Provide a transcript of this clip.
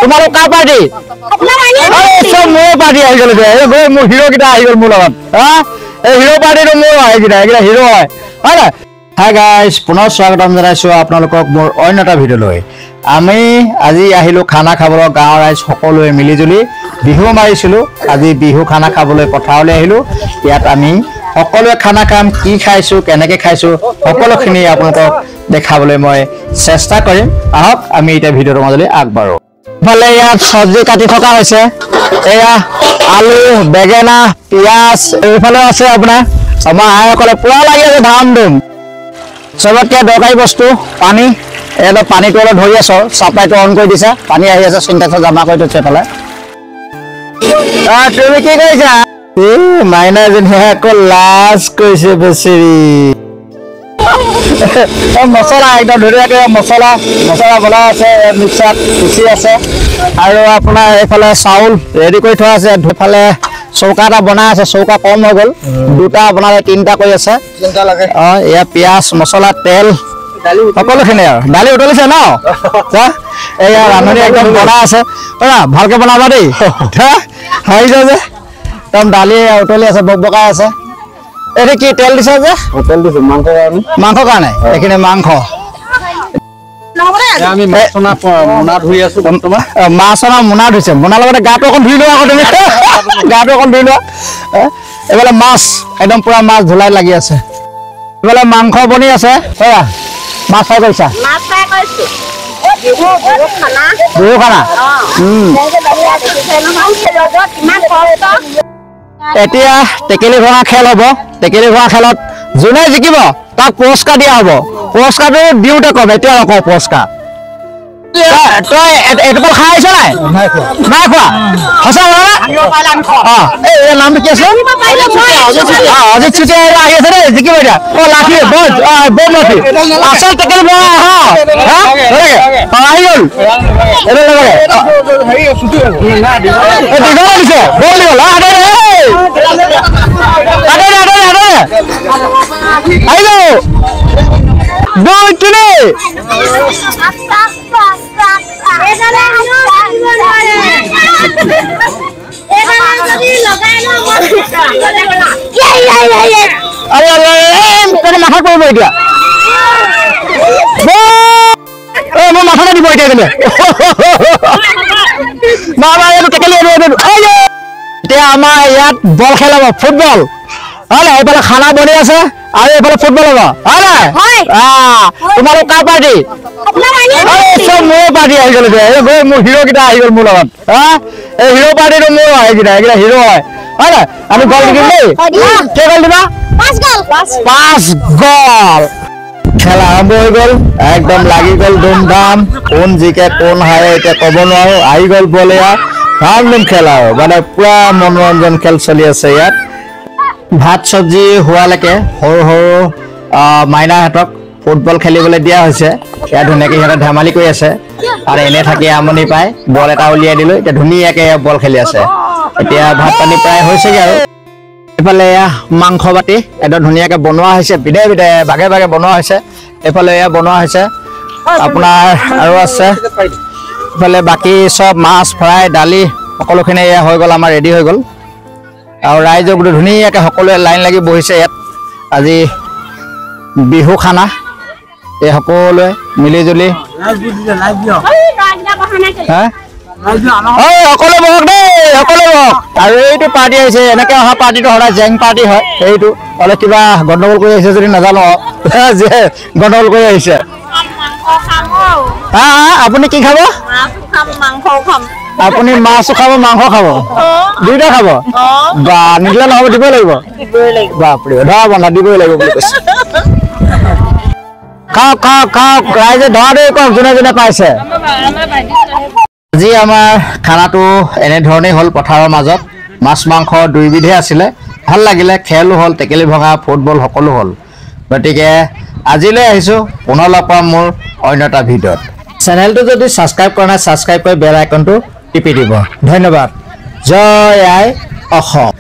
তোমালোক কাৰ পাৰ্টি চব মোৰ পাৰ্টি আহি গ'ল মোৰ হিৰো কেইটা আহি গ'ল মোৰ লগত এই হিৰো পাৰ্টিটো মোৰ হয় এইকেইটা হিৰো হয় হয় নাই হাই গাইজ পুনৰ স্বাগতম জনাইছোঁ আপোনালোকক মোৰ অন্য এটা ভিডিঅ'লৈ আমি আজি আহিলোঁ খানা খাবলৈ গাঁৱৰ ৰাইজ সকলোৱে মিলিজুলি বিহু মাৰিছিলোঁ আজি বিহু খানা খাবলৈ পথাৰলৈ আহিলোঁ ইয়াত আমি সকলোৱে খানা খাম কি খাইছোঁ কেনেকৈ খাইছোঁ সকলোখিনি আপোনালোকক দেখাবলৈ মই চেষ্টা কৰিম আহক আমি এতিয়া ভিডিঅ'টোৰ মাজলৈ আগবাঢ়োঁ ইফালে ইয়াত চব্জি কাটি থকা হৈছে এয়া আলু বেঙেনা পিঁয়াজ এইফালেও আছে আপোনাৰ আমাৰ আইসকলে পুৰা লাগি আছে ধাম ধুম চবতকৈ দৰকাৰী বস্তু পানী এইটো পানীটো অলপ ধৰি আছো চাপ্লাইটো অন কৰি দিছে পানী আহি আছে চিন্টেক্সত জমা কৰি থৈছে এইফালে তুমি কি কৰিছা মাইনাজনীয়ে আকৌ লাজ কৰিছে বেচেৰি মছলা একদম ধুনীয়াকৈ মছলা বনাই আছে মিক্সাৰত পিচি আছে আৰু আপোনাৰ এইফালে চাউল ৰেডি কৰি থোৱা আছে দুফালে চৌকা এটা বনাই আছে চৌকা কম হৈ গ'ল দুটা বনালে তিনিটা কৰি আছে এয়া পিঁয়াজ মছলা তেল সকলোখিনি আৰু দালি উতলিছে ন এয়া ৰান্ধনি একদম বনাই আছে ভালকৈ বনাবা দেই হাৰি যায় যে একদম দালি উতলি আছে বকবকাই আছে এইটো কি তেল দিছে যে তেল দিছো মাংসৰ কাৰণে এইখিনি মাংস মাছ মোনা ধুইছে মোনাৰ লগতে গাটো অকণ ধুই লোৱা আকৌ তুমি গাটো অকণ ধুই লোৱা এইফালে মাছ একদম পুৰা মাছ ধুলাই লাগি আছে এইফালে মাংস বনি আছে মাছ ফ্ৰাই কৰিছা বিহু খানা এতিয়া টেকেলি ভঙা খেল হ'ব টেকেলি ভঙা খেলত যোনে জিকিব তাক পুৰস্কাৰ দিয়া হ'ব পুৰস্কাৰটো দিওঁতে কম এতিয়া নকওঁ পুৰস্কাৰ তই এইটো খাই আহিছ নাই খোৱা সঁচা এই নামটো কি আছে অজিত চুতীয়া আহি আছে দেই জিকিব এতিয়া লাঠি বম লাঠি আচল টেকেলি ভঙা আহি গ'ল মাথা কৰিব এতিয়া মোৰ মাথাটা দিব এতিয়া এতিয়া আমাৰ ইয়াত বল খেল হ'ব ফুটবল হয় নাই এইফালে খানা বনি আছে আৰু এইফালে ফুটবল হ'ব হয় নাই তোমালোক কাৰ পাৰ্টি চব মোৰ পাৰ্টি আহি গ'ল মোৰ হিৰো কেইটা আহি গ'ল মোৰ লগত এই হিৰো পাৰ্টিটো মোৰ হয় এইকেইটা হিৰো হয় হয় নাই আমি গল দিম দেই কেই গল দিবা 5 গল খেলা আৰম্ভ হৈ গ'ল একদম লাগি গ'ল ধুমধাম কোন জিকে কোন হাৰে এতিয়া ক'ব নোৱাৰো আহি গ'ল বল এয়া ধাম ধুম খেল আৰু মানে পুৰা মনোৰঞ্জন খেল চলি আছে ইয়াত ভাত চব্জি হোৱালৈকে সৰু সৰু মাইনাহঁতক ফুটবল খেলিবলৈ দিয়া হৈছে ইয়াত ধুনীয়াকৈ সিহঁতে ধেমালি কৰি আছে আৰু এনে থাকি আমনি পায় বল এটা উলিয়াই দিলোঁ এতিয়া ধুনীয়াকৈ বল খেলি আছে এতিয়া ভাত পানী প্ৰায় হৈছেগৈ আৰু এইফালে এয়া মাংস বাতি একদম ধুনীয়াকৈ বনোৱা হৈছে বিধে বিধে ভাগে ভাগে বনোৱা হৈছে এইফালে এয়া বনোৱা হৈছে আপোনাৰ আৰু আছে এইফালে বাকী চব মাছ ফ্ৰাই দালি সকলোখিনি এয়া হৈ গ'ল আমাৰ ৰেডি হৈ গ'ল আৰু ৰাইজক ধুনীয়াকৈ সকলোৱে লাইন লাগি বহিছে ইয়াত আজি বিহু খানা এই সকলোৱে মিলিজুলি সকলো বহক দেই সকলো বহক আৰু এইটো পাৰ্টি আহিছে এনেকৈ অহা পাৰ্টিটো সদায় জেং পাৰ্টি হয় এইটো অলপ কিবা গণ্ডগোল কৰি আহিছে যদি নাজানো যে গণ্ডগোল কৰি আহিছে আপুনি কি খাব আপুনি মাছো খাব মাংস খাব দুইটা খাব বা নিদিলে নহ'ব দিবই লাগিব বাপৰে ধৰা বন্ধা দিবই লাগিব বুলি কৈছে খাওক খাওক খাওক ৰাইজে ধৰা দেই কওক যোনে যোনে পাইছে আজি আমাৰ খানাটো এনেধৰণেই হ'ল পথাৰৰ মাজত মাছ মাংস দুইবিধে আছিলে ভাল লাগিলে খেলো হ'ল টেকেলি ভঙা ফুটবল সকলো হ'ল গতিকে আজিলৈ আহিছোঁ পুনৰ লগ পাম মোৰ অন্য এটা ভিডিঅ'ত চেনেলটো যদি ছাবস্ক্ৰাইব কৰা নাই ছাবস্ক্ৰাইব কৰি বেল আইকনটো টিপি দিব ধন্যবাদ জয় আই অসম।